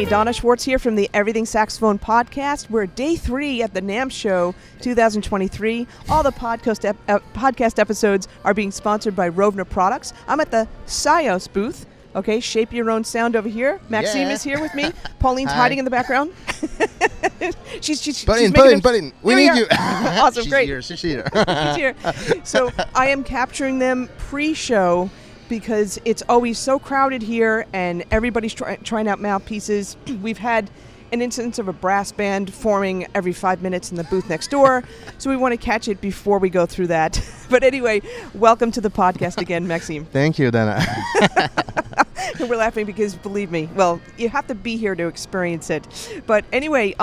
Donna Schwartz here from the Everything Saxophone podcast. We're day 3 at the NAMM Show 2023. All the podcast episodes are being sponsored by Rovna Products. I'm at the SYOS booth. Okay, shape your own sound over here. Maxime is here with me. Pauline's hiding in the background. she's Put in. We need you. Awesome, she's great. She's here. She's here. So I am capturing them pre-show because it's always so crowded here and everybody's trying out mouthpieces. We've had an instance of a brass band forming every 5 minutes in the booth next door, so we want to catch it before we go through that. But anyway, welcome to the podcast again, Maxime. Thank you, Donna. We're laughing because, believe me, well, you have to be here to experience it. But anyway,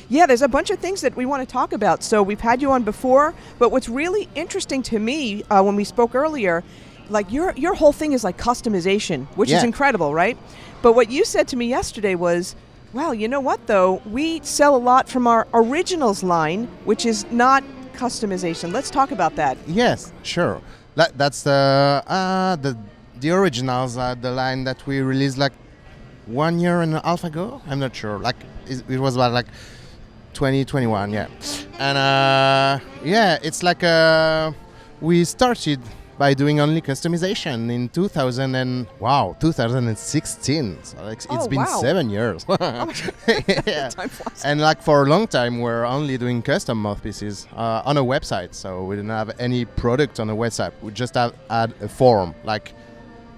there's a bunch of things that we want to talk about. So we've had you on before, but what's really interesting to me when we spoke earlier, like your whole thing is like customization, which is incredible, right? But what you said to me yesterday was, wow, you know what though? We sell a lot from our originals line, which is not customization. Let's talk about that. Yes, sure. That's the originals, the line that we released like 1.5 years ago. I'm not sure. Like it was about like 2021, yeah. And it's like we started by doing only customization in 2016. So like, it's been 7 years. Yeah. Time flies. And like for a long time, we're only doing custom mouthpieces on a website. So we didn't have any product on a website. We just add a form, like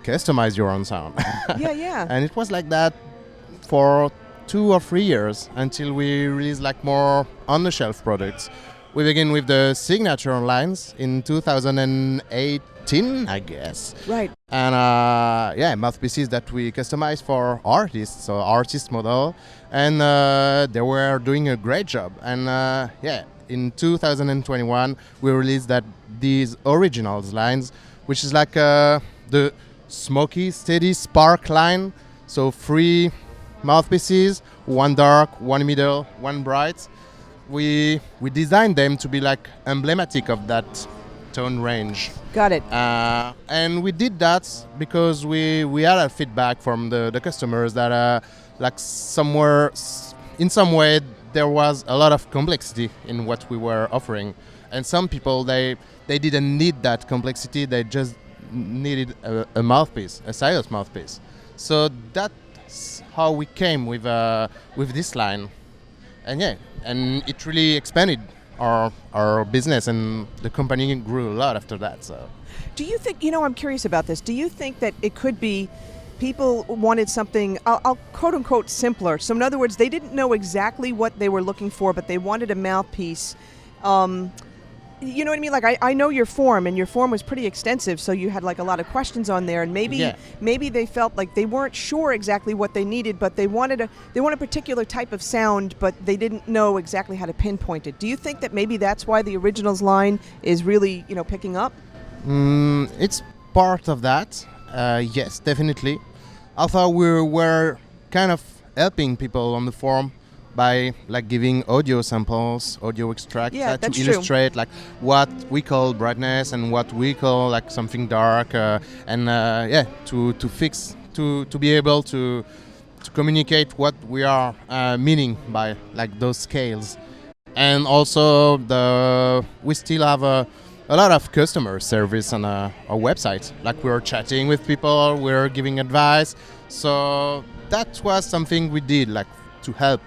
customize your own sound. Yeah. And it was like that for 2 or 3 years until we released like more on-the-shelf products. We began with the signature lines in 2018, I guess. Right. And mouthpieces that we customized for artists, so artist model, and they were doing a great job. And in 2021 we released these originals lines, which is like the smoky, steady spark line. So 3 mouthpieces, 1 dark, 1 middle, 1 bright. We designed them to be like emblematic of that tone range. Got it. And we did that because we had a feedback from the customers that like in some way there was a lot of complexity in what we were offering, and some people they didn't need that complexity. They just needed a mouthpiece, a SYOS mouthpiece. So that's how we came with this line, and it really expanded our business, and the company grew a lot after that. So, do you think, I'm curious about this, do you think that it could be people wanted something, I'll quote unquote simpler? So in other words, they didn't know exactly what they were looking for, but they wanted a mouthpiece. You know what I mean? Like I know your form, and your form was pretty extensive, so you had like a lot of questions on there, and maybe they felt like they weren't sure exactly what they needed, but they wanted a particular type of sound, but they didn't know exactly how to pinpoint it. Do you think that maybe that's why the originals line is really picking up? It's part of that. Yes, definitely. I thought we were kind of helping people on the forum by like giving audio samples, audio extracts to illustrate like what we call brightness and what we call like something dark, to be able to communicate what we are meaning by like those scales. And also we still have a lot of customer service on our website. Like we're chatting with people, we're giving advice. So that was something we did like to help.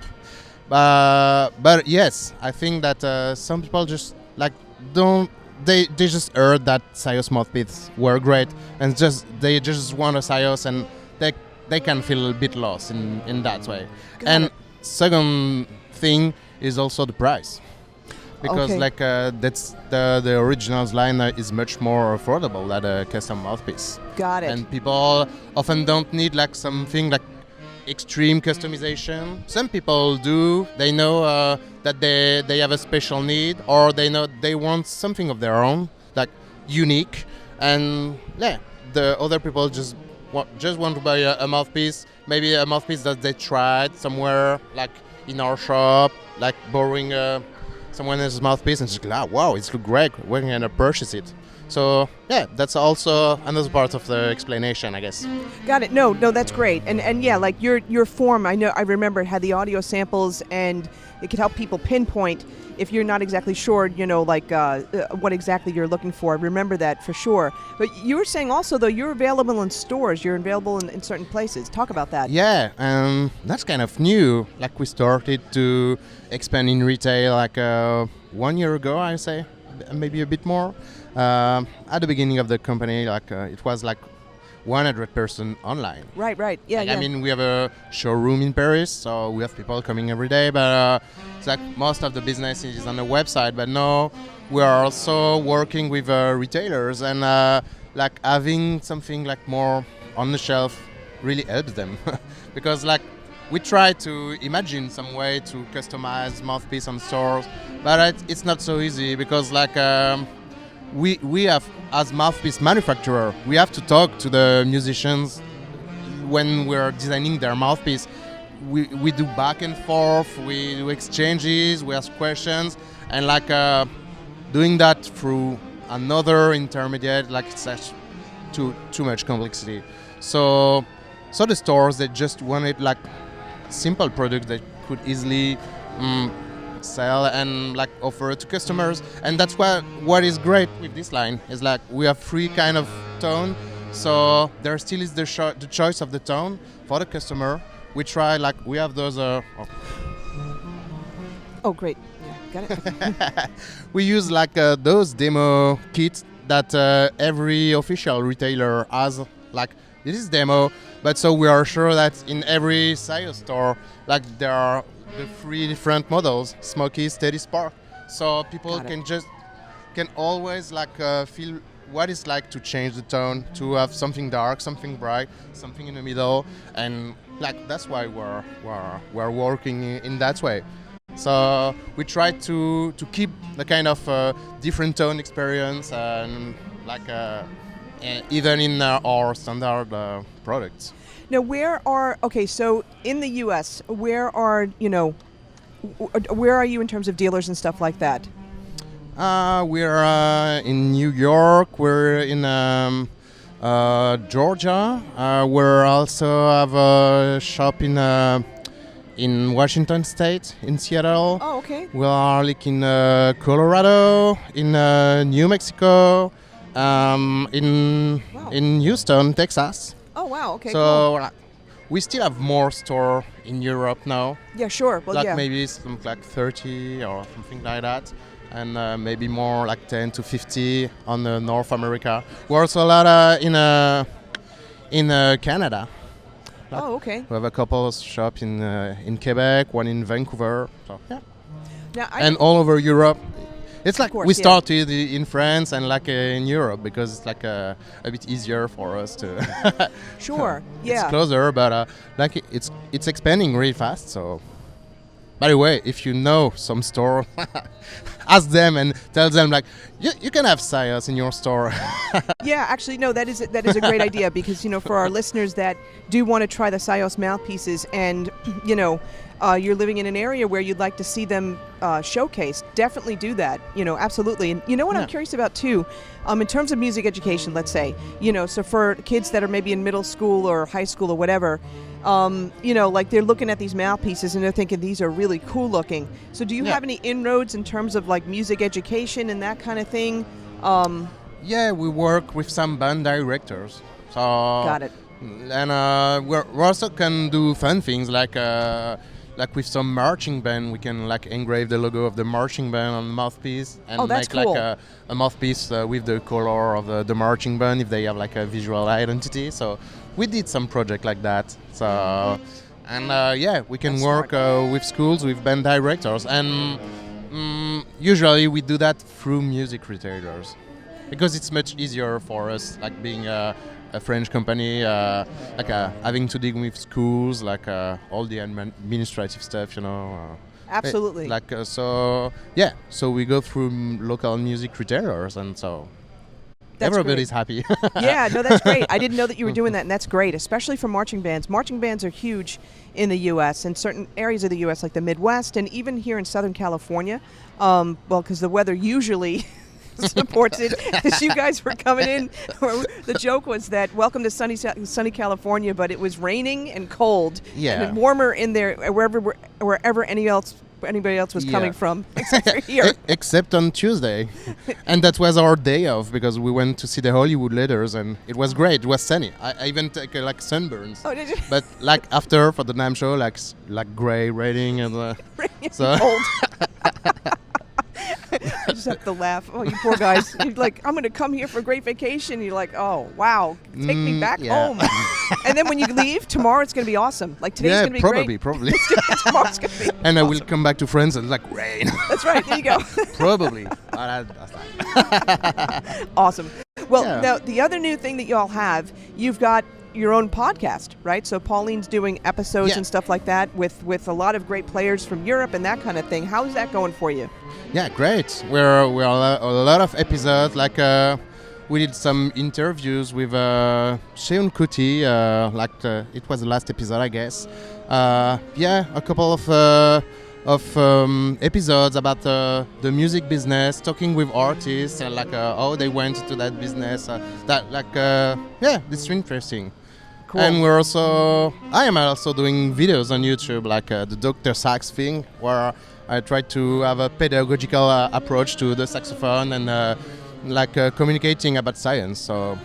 But yes, I think that some people just like they just heard that SYOS mouthpieces were great, and they just want a SYOS, and they can feel a bit lost in that way. Second thing is also the price, because that's the originals line is much more affordable than a custom mouthpiece. Got it. And people often don't need like something like extreme customization. Some people do. They know that they have a special need, or they know they want something of their own, like unique. And the other people just want to buy a mouthpiece, maybe a mouthpiece that they tried somewhere, like in our shop, like borrowing someone else's mouthpiece, and just like, wow, it looks great. We're gonna purchase it. So yeah, that's also another part of the explanation, I guess. Got it. No, that's great. And yeah, like your form, I remember it had the audio samples, and it could help people pinpoint if you're not exactly sure, like what exactly you're looking for. I remember that for sure. But you were saying also, though, you're available in stores. You're available in certain places. Talk about that. Yeah, that's kind of new. Like we started to expand in retail like 1 year ago, I say, maybe a bit more. At the beginning of the company, like it was like 100% online. Right. Yeah, like, yeah. I mean, we have a showroom in Paris, so we have people coming every day, but it's like most of the business is on the website. But now we are also working with retailers, and like having something like more on the shelf really helps them because like we try to imagine some way to customize mouthpiece on stores, but it's not so easy because like we have, as mouthpiece manufacturer, we have to talk to the musicians when we're designing their mouthpiece. We do back and forth, we do exchanges, we ask questions, and like doing that through another intermediate, like it's actually too much complexity. So the stores, they just wanted like simple product that could easily sell and like offer to customers, and that's what is great with this line is like we have three kind of tone, so there still is the choice of the tone for the customer. We try like we have those Oh great, yeah, got it. we use like those demo kits that every official retailer has, like this is demo, but so we are sure that in every SYOS store like there are the three different models, Smoky, Steady, Spark, so people can always like feel what it's like to change the tone, to have something dark, something bright, something in the middle, and like that's why we're working in that way. So we try to keep the kind of different tone experience and like even in our standard products. Now, so in the U.S., where are you in terms of dealers and stuff like that? We're in New York. We're in Georgia. We also have a shop in Washington State, in Seattle. Oh, okay. We are like in Colorado, in New Mexico, in Houston, Texas. Oh wow, okay. So cool. We still have more store in Europe now. Yeah, sure. Well, like yeah. maybe some like 30 or something like that, and maybe more like 10 to 50 on North America. We're also a lot in Canada. Like, oh, okay. we have a couple of shops in Quebec, one in Vancouver. So yeah. Now, and all over Europe. It's like course, we yeah. started in France and like in Europe because it's like a bit easier for us to. Sure. Yeah. It's closer, but like it's expanding really fast. So, by the way, if you know some store, ask them and tell them like you can have SYOS in your store. Yeah, actually, no, that is a great idea because for our listeners that do want to try the SYOS mouthpieces and you're living in an area where you'd like to see them showcased, definitely do that. Absolutely. And what I'm curious about too, in terms of music education, let's say, so for kids that are maybe in middle school or high school or whatever, like they're looking at these mouthpieces and they're thinking these are really cool looking. So do you have any inroads in terms of like music education and that kind of thing? Yeah, we work with some band directors. So got it. And we also can do fun things like with some marching band, we can like engrave the logo of the marching band on the mouthpiece and that's make cool. like a mouthpiece with the color of the marching band if they have like a visual identity. So we did some project like that. So and we can work with schools, with band directors, and usually we do that through music retailers because it's much easier for us, like being a French company, having to deal with schools, like all the administrative stuff, Absolutely. So we go through local music retailers, and so That's everybody's great. happy. Yeah, no, that's great. I didn't know that you were doing that, and that's great, especially for marching bands. Marching bands are huge in the U.S. and certain areas of the U.S. like the Midwest and even here in Southern California. Because the weather usually supports it. As you guys were coming in, the joke was that welcome to sunny California, but it was raining and cold, Yeah. and warmer in there wherever anybody else was coming from, except for here. Except on Tuesday. And that was our day off because we went to see the Hollywood Letters and it was great. It was sunny. I even took like sunburns. Oh, did you? But like after for the NAMM Show, like gray, raining and so Cold. I just have to laugh. Oh, you poor guys. You're like, I'm going to come here for a great vacation. You're like, oh, wow. Take me back home. And then when you leave, tomorrow it's going to be awesome. Like today's going to be great. Probably. Tomorrow's going to be And awesome. I will come back to France and like rain. That's right. There you go. Probably. That's fine. Awesome. Well, Yeah. now the other new thing that y'all have, you've got your own podcast, right? So Pauline's doing episodes Yeah. and stuff like that with a lot of great players from Europe and that kind of thing. How's that going for you? Yeah, great. We're a lot of episodes. Like we did some interviews with Seun Kuti. It was the last episode, I guess. A couple of episodes about the music business, talking with artists and how they went into that business. It's interesting. Cool. And I am also doing videos on YouTube, like the Dr. Sax thing, where I try to have a pedagogical approach to the saxophone and communicating about science. So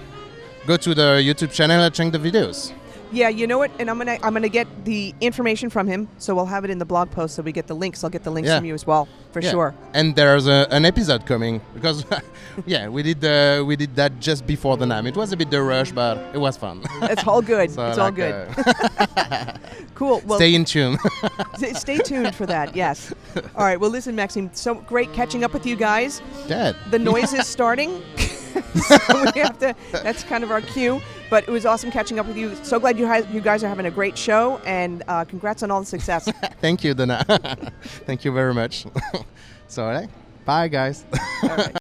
go to the YouTube channel and check the videos. Yeah, you know what? And I'm gonna get the information from him, so we'll have it in the blog post, so we get the links. I'll get the links from you as well, for sure. And there's an episode coming because, we did that just before the NAMM. It was a bit the rush, but it was fun. It's all good. So it's all good. Cool. Well, stay in tune. Stay tuned for that. Yes. All right. Well, listen, Maxime. So great catching up with you guys. Good. The noise is starting. So we have to. That's kind of our cue. But it was awesome catching up with you. So glad you guys are having a great show, and congrats on all the success. Thank you, Donna. Thank you very much. So, bye, guys. All right.